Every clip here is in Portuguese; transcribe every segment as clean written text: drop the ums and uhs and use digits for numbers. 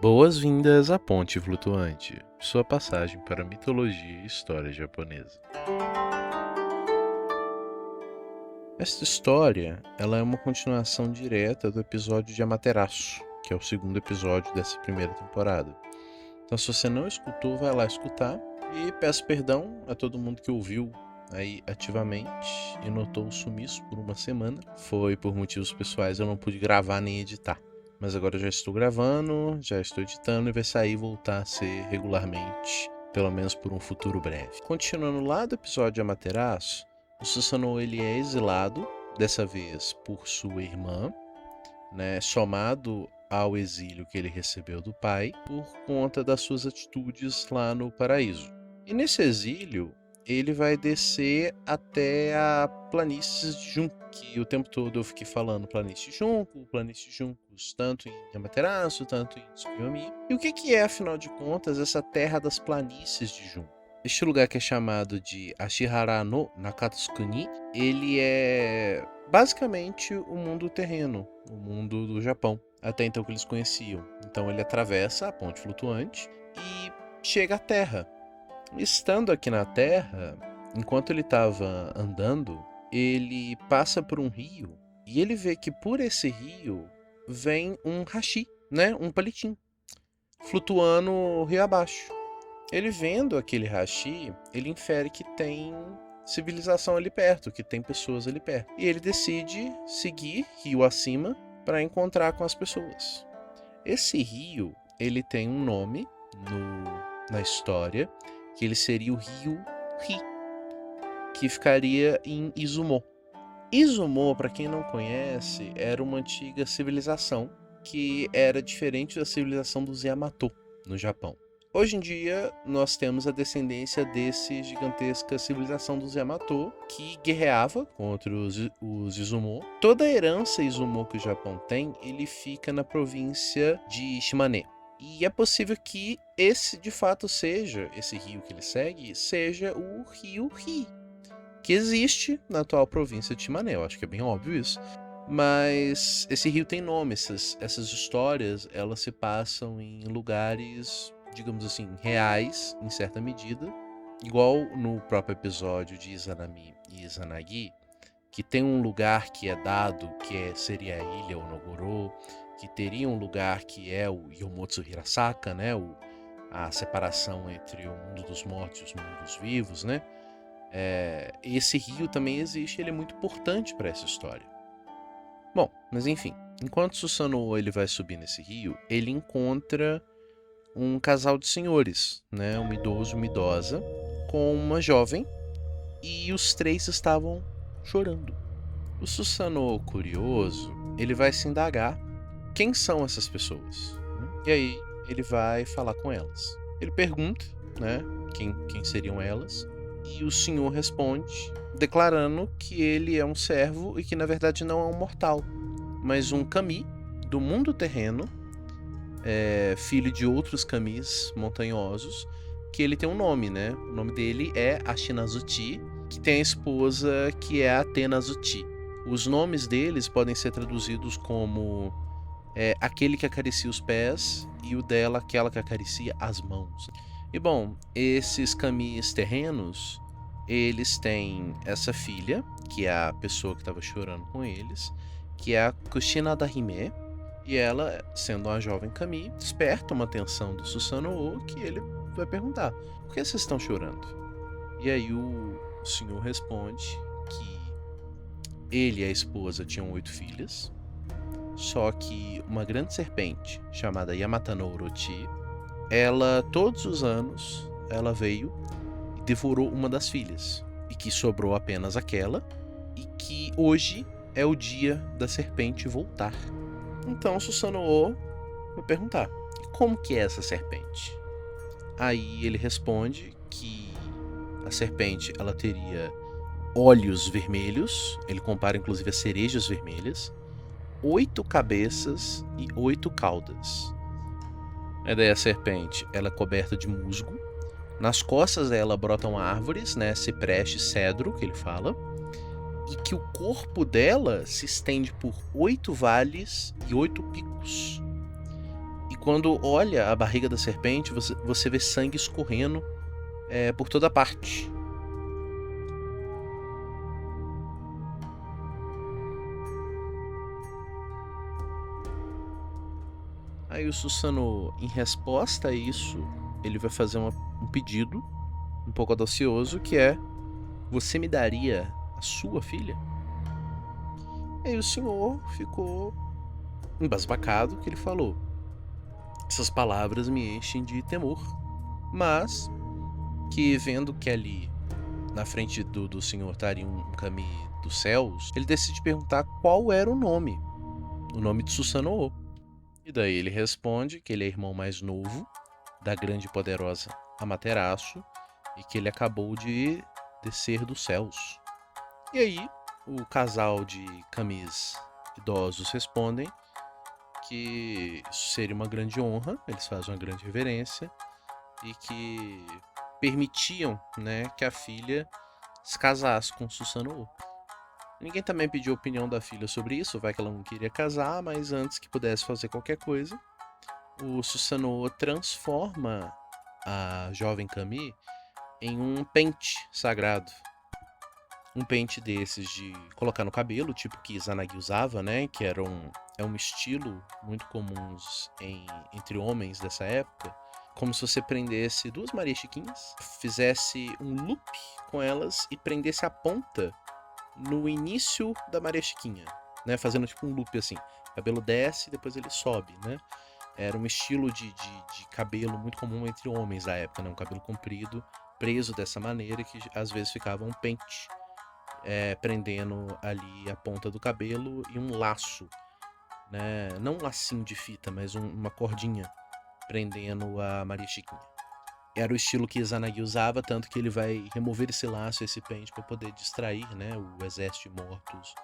Boas-vindas à Ponte Flutuante, sua passagem para mitologia e história japonesa. Esta história, ela é uma continuação direta do episódio de Amaterasu, que é o segundo episódio dessa primeira temporada. Então, se você não escutou, vai lá escutar e peço perdão a todo mundo que ouviu aí ativamente e notou o sumiço por uma semana. Foi por motivos pessoais, eu não pude gravar nem editar. Mas agora eu já estou gravando, já estou editando e vai sair e voltar a ser regularmente, pelo menos por um futuro breve. Continuando lá do episódio de Amaterasu, o Susanoo ele é exilado, dessa vez por sua irmã, né, somado ao exílio que ele recebeu do pai por conta das suas atitudes lá no paraíso. E nesse exílio, ele vai descer até a planícies de Junco, que o tempo todo eu fiquei falando planície de Juncos, tanto em Amaterasu, tanto em Tsukuyomi. E o que é, afinal de contas, essa terra das planícies de Junco? Este lugar que é chamado de Ashihara no Nakatsukuni, ele é basicamente o mundo terreno, o mundo do Japão, até então que eles conheciam. Então ele atravessa a ponte flutuante e chega à Terra. Estando aqui na Terra, enquanto ele estava andando, ele passa por um rio e ele vê que por esse rio vem um hashi, né, um palitinho, flutuando rio abaixo. Ele vendo aquele hashi, ele infere que tem civilização ali perto, que tem pessoas ali perto. E ele decide seguir rio acima para encontrar com as pessoas. Esse rio, ele tem um nome na história, que ele seria o rio Ri, que ficaria em Izumo. Izumo, para quem não conhece, era uma antiga civilização que era diferente da civilização dos Yamato no Japão. Hoje em dia, nós temos a descendência desse gigantesca civilização dos Yamato, que guerreava contra os Izumo. Toda a herança Izumo que o Japão tem, ele fica na província de Shimane. E é possível que esse, de fato, seja, esse rio que ele segue, seja o rio Ri, que existe na atual província de Shimane. Eu acho que é bem óbvio isso. Mas esse rio tem nome, essas histórias, elas se passam em lugares, digamos assim, reais, em certa medida. Igual no próprio episódio de Izanami e Izanagi, que tem um lugar que é dado, seria a ilha Onogoro, que teria um lugar que é o Yomotsu Hirasaka, né? A separação entre o mundo dos mortos e os mundos dos vivos, né? Esse rio também existe, ele é muito importante para essa história. Bom, mas enfim, enquanto Susanoo ele vai subir nesse rio, ele encontra um casal de senhores, né? Um idoso e uma idosa, com uma jovem, e os três estavam chorando. O Susanoo, curioso, ele vai se indagar quem são essas pessoas. E aí ele vai falar com elas. Ele pergunta, né, quem seriam elas, e o senhor responde, declarando que ele é um servo e que na verdade não é um mortal, mas um kami do mundo terreno, filho de outros kamis montanhosos, que ele tem um nome, né? O nome dele é Ashinazuchi, que tem a esposa que é Atenazuchi. Os nomes deles podem ser traduzidos como aquele que acaricia os pés e o dela aquela que acaricia as mãos. E bom, esses kamis terrenos, eles têm essa filha, que é a pessoa que estava chorando com eles, que é a Kushina da Hime, e ela, sendo uma jovem kami, desperta uma atenção do Susanoo, que ele vai perguntar: por que vocês estão chorando? E aí o senhor responde que ele e a esposa tinham 8 filhas, só que uma grande serpente chamada Yamata no Orochi, ela todos os anos ela veio e devorou uma das filhas, e que sobrou apenas aquela, e que hoje é o dia da serpente voltar. Então Susanoo vai perguntar: como que é essa serpente? Aí ele responde que a serpente ela teria olhos vermelhos, ele compara inclusive as cerejas vermelhas, 8 cabeças e 8 caudas. Daí a serpente ela é coberta de musgo, nas costas dela brotam árvores, né, cipreste, cedro, que ele fala, e que o corpo dela se estende por 8 vales e 8 picos. E Quando olha a barriga da serpente, você vê sangue escorrendo por toda parte. Aí o Susanoo, em resposta a isso, ele vai fazer um pedido um pouco audacioso, que é: você me daria a sua filha? Aí o senhor ficou embasbacado, que ele falou: essas palavras me enchem de temor. Mas que, vendo que ali na frente do senhor estaria um Kami dos céus, ele decide perguntar qual era o nome de Susanoo. E daí ele responde que ele é irmão mais novo da grande e poderosa Amaterasu e que ele acabou de descer dos céus. E aí o casal de Kamis idosos respondem que isso seria uma grande honra, eles fazem uma grande reverência e que permitiam, né, que a filha se casasse com Susanoo. Ninguém também pediu a opinião da filha sobre isso, vai que ela não queria casar, mas antes que pudesse fazer qualquer coisa, o Susanoo transforma a jovem Kami em um pente sagrado. Um pente desses de colocar no cabelo, tipo que Izanagi usava, né? Que é um estilo muito comum entre homens dessa época. Como se você prendesse duas Maria Chiquinhas, fizesse um loop com elas e prendesse a ponta no início da Maria Chiquinha, né? Fazendo tipo um loop assim. O cabelo desce e depois ele sobe, né? Era um estilo de cabelo muito comum entre homens da época, né? Um cabelo comprido, preso dessa maneira, que às vezes ficava um pente prendendo ali a ponta do cabelo e um laço, né? Não um lacinho de fita, mas uma cordinha prendendo a Maria Chiquinha. Era o estilo que Izanagi usava, tanto que ele vai remover esse laço, esse pente, para poder distrair, né, o exército de mortos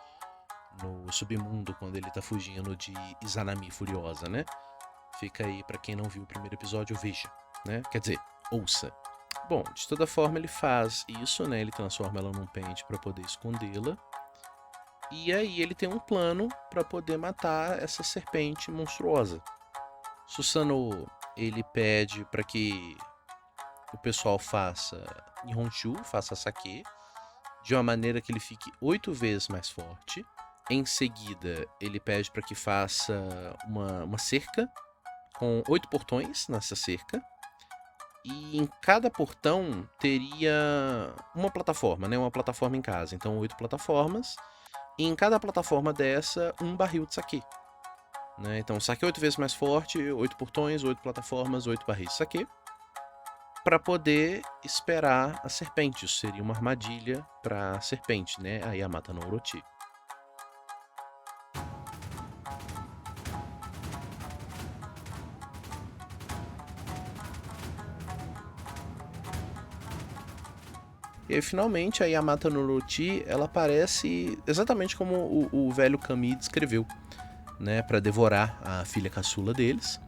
no submundo quando ele tá fugindo de Izanami Furiosa, né? Fica aí para quem não viu o primeiro episódio, veja, né? Quer dizer, ouça. Bom, de toda forma ele faz isso, né? Ele transforma ela num pente para poder escondê-la. E aí ele tem um plano para poder matar essa serpente monstruosa. Susanoo, ele pede para que o pessoal faça Nihonshu, faça sake, de uma maneira que ele fique 8 vezes mais forte. Em seguida, ele pede para que faça uma cerca com 8 portões nessa cerca. E em cada portão teria uma plataforma, né? Uma plataforma em casa. Então, 8 plataformas. E em cada plataforma dessa, um barril de saquê. Né? Então, saque 8 vezes mais forte, 8 portões, 8 plataformas, 8 barris de saquê. Para poder esperar a serpente. Isso seria uma armadilha para a serpente, né? A Yamata no Orochi. E aí, finalmente, a Yamata no Orochi, ela aparece exatamente como o velho Kami descreveu, né, para devorar a filha caçula deles.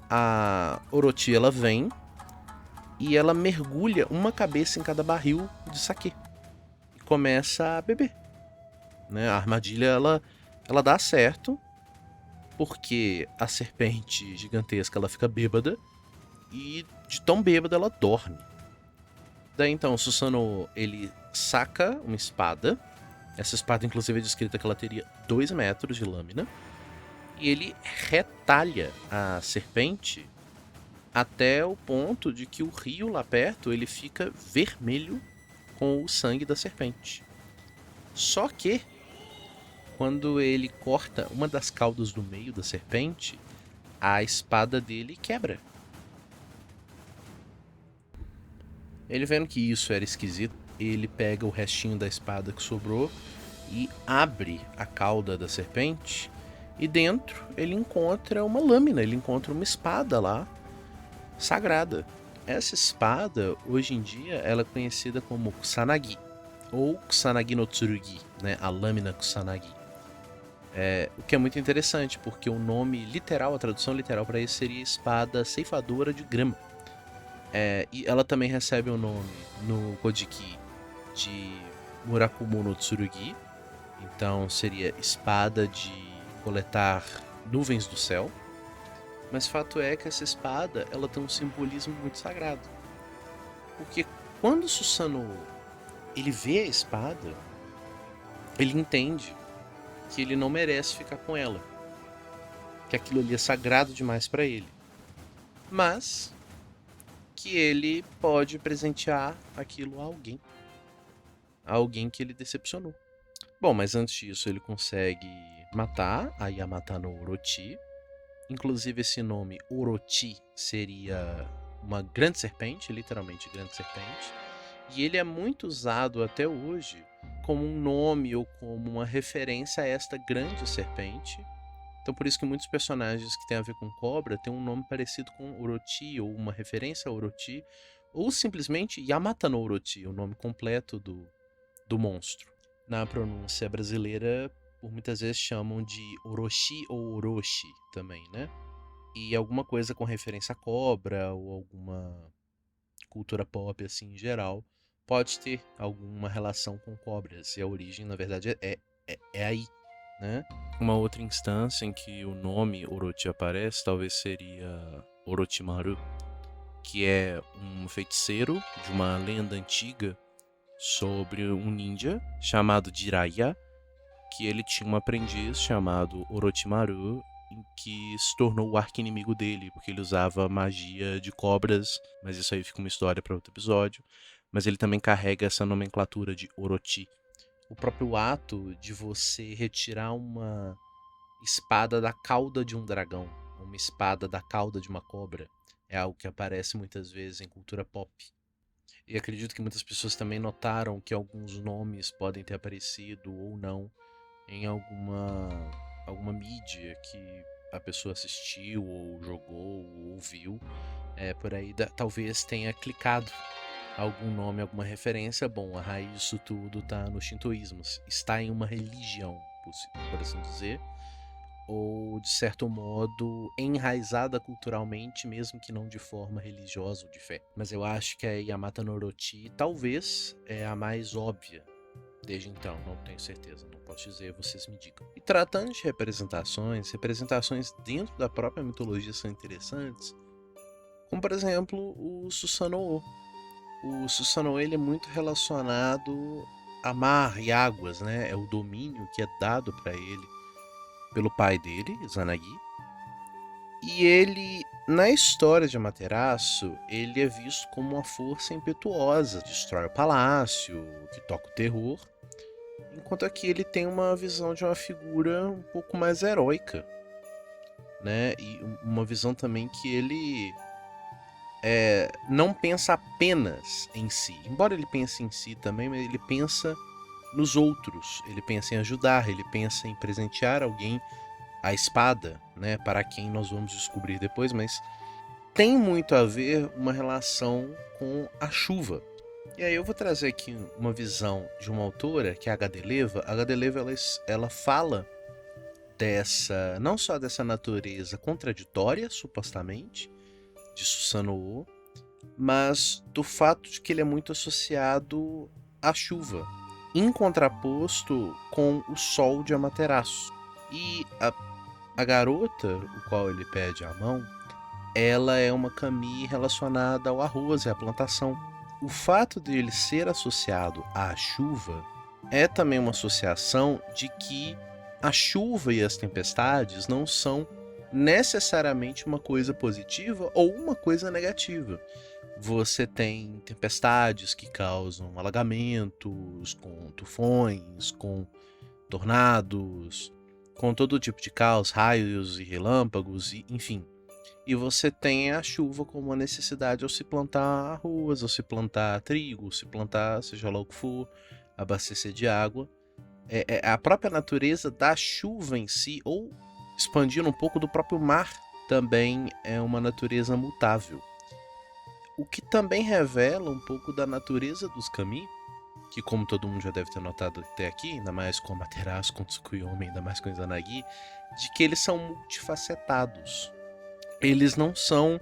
A Orochi, ela vem e ela mergulha uma cabeça em cada barril de saquê e começa a beber, né? A armadilha, ela dá certo porque a serpente gigantesca, ela fica bêbada e de tão bêbada ela dorme. Daí então o Susanoo, ele saca uma espada. Essa espada inclusive é descrita que ela teria 2 metros de lâmina. E ele retalha a serpente até o ponto de que o rio lá perto ele fica vermelho com o sangue da serpente. Só que quando ele corta uma das caudas do meio da serpente, a espada dele quebra. Ele vendo que isso era esquisito, ele pega o restinho da espada que sobrou e abre a cauda da serpente. E dentro ele encontra uma lâmina, ele encontra uma espada lá, sagrada. Essa espada, hoje em dia, ela é conhecida como Kusanagi, ou Kusanagi no Tsurugi, né? A lâmina Kusanagi. O que é muito interessante, porque o nome literal, a tradução literal para isso seria espada ceifadora de grama. E ela também recebe o nome no Kojiki de Murakumo no Tsurugi. Então seria espada de coletar nuvens do céu. Mas fato é que essa espada, ela tem um simbolismo muito sagrado. Porque quando Susanoo, ele vê a espada, ele entende que ele não merece ficar com ela. Que aquilo ali é sagrado demais para ele. Mas que ele pode presentear aquilo a alguém. A alguém que ele decepcionou. Bom, mas antes disso ele consegue matar a Yamata no Orochi. Inclusive esse nome Orochi seria uma grande serpente, literalmente grande serpente. E ele é muito usado até hoje como um nome ou como uma referência a esta grande serpente. Então por isso que muitos personagens que têm a ver com cobra têm um nome parecido com Orochi ou uma referência a Orochi, ou simplesmente Yamata no Orochi, o nome completo do monstro. Na pronúncia brasileira, por muitas vezes chamam de Orochi ou Orochi também, né? E alguma coisa com referência a cobra ou alguma cultura pop assim em geral pode ter alguma relação com cobras. E a origem, na verdade, é aí, né? Uma outra instância em que o nome Orochi aparece talvez seria Orochimaru, que é um feiticeiro de uma lenda antiga sobre um ninja chamado Jiraiya, que ele tinha um aprendiz chamado Orochimaru, que se tornou o arqui-inimigo dele, porque ele usava magia de cobras, mas isso aí fica uma história para outro episódio. Mas ele também carrega essa nomenclatura de Orochi. O próprio ato de você retirar uma espada da cauda de um dragão, uma espada da cauda de uma cobra, é algo que aparece muitas vezes em cultura pop. E acredito que muitas pessoas também notaram que alguns nomes podem ter aparecido ou não em alguma mídia que a pessoa assistiu ou jogou ou ouviu. Por aí talvez tenha clicado algum nome, alguma referência. Bom, a raiz disso tudo está no shintoísmo, está em uma religião, por assim dizer, ou de certo modo enraizada culturalmente, mesmo que não de forma religiosa ou de fé. Mas eu acho que a Yamata no Orochi talvez é a mais óbvia desde então, não tenho certeza, não posso dizer, vocês me digam. E tratando de representações dentro da própria mitologia são interessantes, como por exemplo o Susanoo. O Susanoo ele é muito relacionado a mar e águas, né? É o domínio que é dado para ele pelo pai dele, Zanagi. E ele, na história de Amaterasu, ele é visto como uma força impetuosa, destrói o palácio, que toca o terror. Enquanto aqui ele tem uma visão de uma figura um pouco mais heróica, né? E uma visão também que ele não pensa apenas em si. Embora ele pense em si também, mas ele pensa nos outros. Ele pensa em ajudar, ele pensa em presentear alguém a espada, né? Para quem nós vamos descobrir depois, mas tem muito a ver uma relação com a chuva. E aí eu vou trazer aqui uma visão de uma autora, que é a Gadeleva. A Gadeleva, ela fala não só dessa natureza contraditória, supostamente, de Susanoo, mas do fato de que ele é muito associado à chuva, em contraposto com o sol de Amaterasu. E a garota, o qual ele pede a mão, ela é uma kami relacionada ao arroz e à plantação. O fato de ele ser associado à chuva é também uma associação de que a chuva e as tempestades não são necessariamente uma coisa positiva ou uma coisa negativa. Você tem tempestades que causam alagamentos, com tufões, com tornados, com todo tipo de caos, raios e relâmpagos, enfim. E você tem a chuva como uma necessidade ao se plantar arroz, ao se plantar trigo, ao se plantar seja lá o que for, abastecer de água. A própria natureza da chuva em si, ou expandindo um pouco do próprio mar, também é uma natureza mutável. O que também revela um pouco da natureza dos kami, que como todo mundo já deve ter notado até aqui, ainda mais com Amaterasu, com Tsukuyomi, ainda mais com Izanagi, de que eles são multifacetados. Eles não são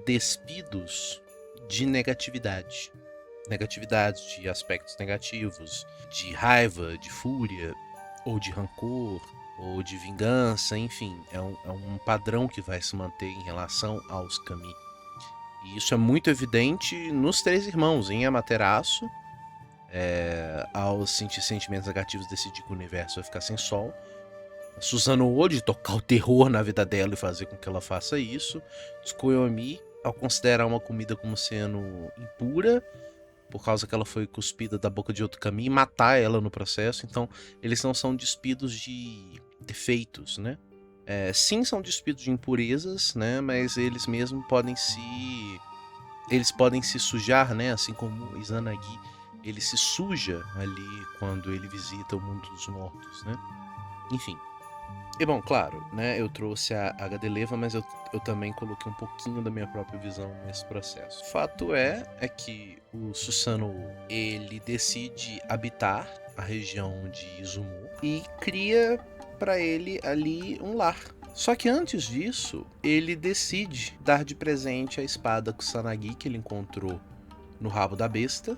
despidos de negatividade. Negatividade de aspectos negativos, de raiva, de fúria, ou de rancor, ou de vingança, enfim, é um padrão que vai se manter em relação aos Kami. E isso é muito evidente nos Três Irmãos, em Amaterasu, ao sentir sentimentos negativos, decidir que o universo vai ficar sem sol. A Susanoo Odi tocar o terror na vida dela e fazer com que ela faça isso. Tsukuyomi, ao considerar uma comida como sendo impura, por causa que ela foi cuspida da boca de outro Kami, e matar ela no processo. Então, eles não são despidos de defeitos, né? Sim, são despidos de impurezas, né? Mas eles mesmos podem se sujar, né? Assim como Izanagi, ele se suja ali quando ele visita o mundo dos mortos, né? Enfim. E bom, claro, né? Eu trouxe a Gadeleva, mas eu também coloquei um pouquinho da minha própria visão nesse processo. Fato é que o Susanoo, ele decide habitar a região de Izumo e cria para ele ali um lar. Só que antes disso, ele decide dar de presente a espada Kusanagi que ele encontrou no rabo da besta,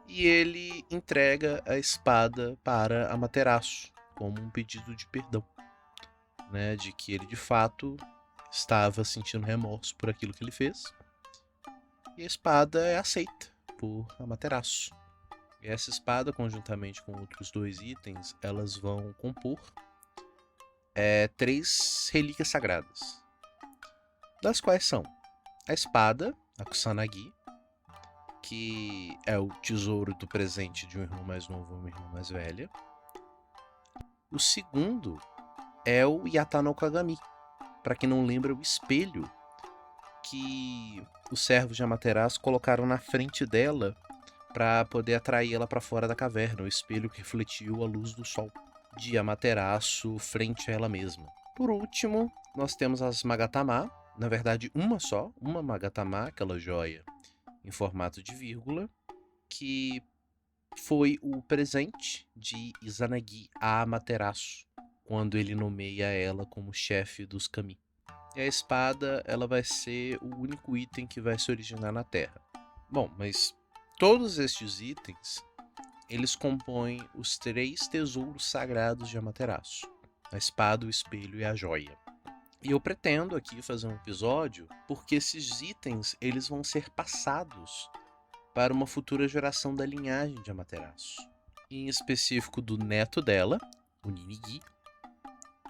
e ele entrega a espada para Amaterasu como um pedido de perdão, né, de que ele de fato estava sentindo remorso por aquilo que ele fez. E a espada é aceita por Amaterasu. E essa espada, conjuntamente com outros 2 itens, elas vão compor 3 relíquias sagradas, das quais são a espada, a Kusanagi, que é o tesouro do presente de um irmão mais novo ou uma irmã mais velha. O segundo é o Yata no Kagami. Para quem não lembra, o espelho que os servos de Amaterasu colocaram na frente dela para poder atrair ela para fora da caverna, o espelho que refletiu a luz do sol de Amaterasu frente a ela mesma. Por último, nós temos as Magatama, na verdade uma só, uma Magatama, aquela joia em formato de vírgula, que foi o presente de Izanagi a Amaterasu, quando ele nomeia ela como chefe dos Kami. E a espada, ela vai ser o único item que vai se originar na Terra. Bom, mas todos estes itens, eles compõem os 3 tesouros sagrados de Amaterasu: a espada, o espelho e a joia. E eu pretendo aqui fazer um episódio porque esses itens, eles vão ser passados para uma futura geração da linhagem de Amaterasu, em específico do neto dela, o Ninigi,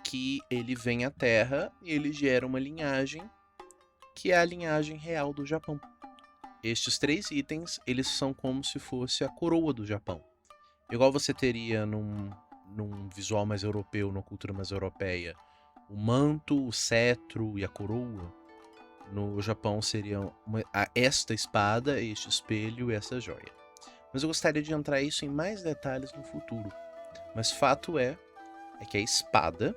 que ele vem à Terra e ele gera uma linhagem que é a linhagem real do Japão. Estes 3 itens, eles são como se fosse a coroa do Japão. Igual você teria num visual mais europeu, numa cultura mais europeia, o manto, o cetro e a coroa. No Japão seriam esta espada, este espelho e essa joia. Mas eu gostaria de entrar isso em mais detalhes no futuro. Mas fato é que a espada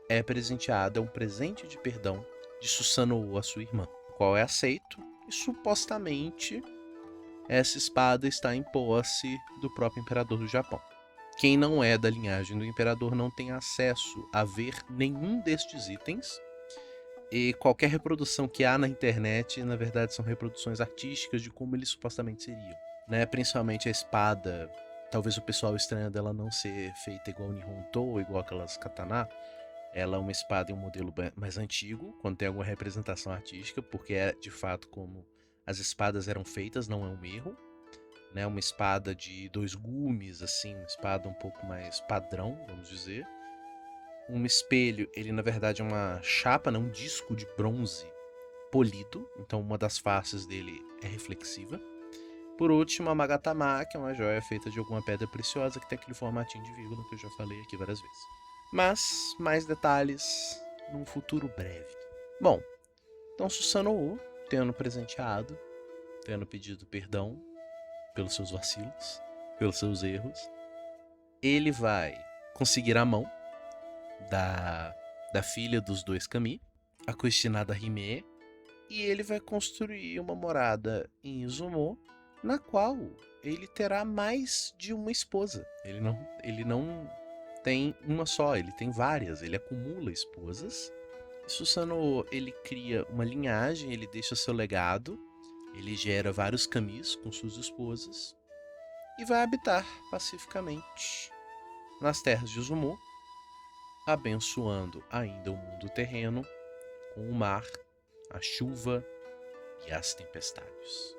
é presenteada, é um presente de perdão de Susanoo, a sua irmã, o qual é aceito, e supostamente essa espada está em posse do próprio imperador do Japão. Quem não é da linhagem do imperador não tem acesso a ver nenhum destes itens, e qualquer reprodução que há na internet, na verdade, são reproduções artísticas de como eles supostamente seriam, né? Principalmente a espada, talvez o pessoal estranha dela não ser feita igual o Nihonto, igual aquelas katana. Ela é uma espada em um modelo mais antigo, quando tem alguma representação artística, porque é de fato como as espadas eram feitas, não é um erro, né? Uma espada de 2 gumes, assim, uma espada um pouco mais padrão, vamos dizer. Um espelho, ele na verdade é uma chapa, né? Um disco de bronze polido, então uma das faces dele é reflexiva. Por último, a Magatama, que é uma joia feita de alguma pedra preciosa que tem aquele formatinho de vírgula que eu já falei aqui várias vezes. Mas mais detalhes num futuro breve. Bom, então Susanoo, tendo presenteado, tendo pedido perdão pelos seus vacilos, pelos seus erros, ele vai conseguir a mão da filha dos 2 Kami, a Kuchinada Hime, e ele vai construir uma morada em Izumo, na qual ele terá mais de uma esposa. Ele não tem uma só, ele tem várias, ele acumula esposas. Susanoo, ele cria uma linhagem, ele deixa seu legado, ele gera vários Kamis com suas esposas e vai habitar pacificamente nas terras de Izumo abençoando ainda o mundo terreno com o mar, a chuva e as tempestades.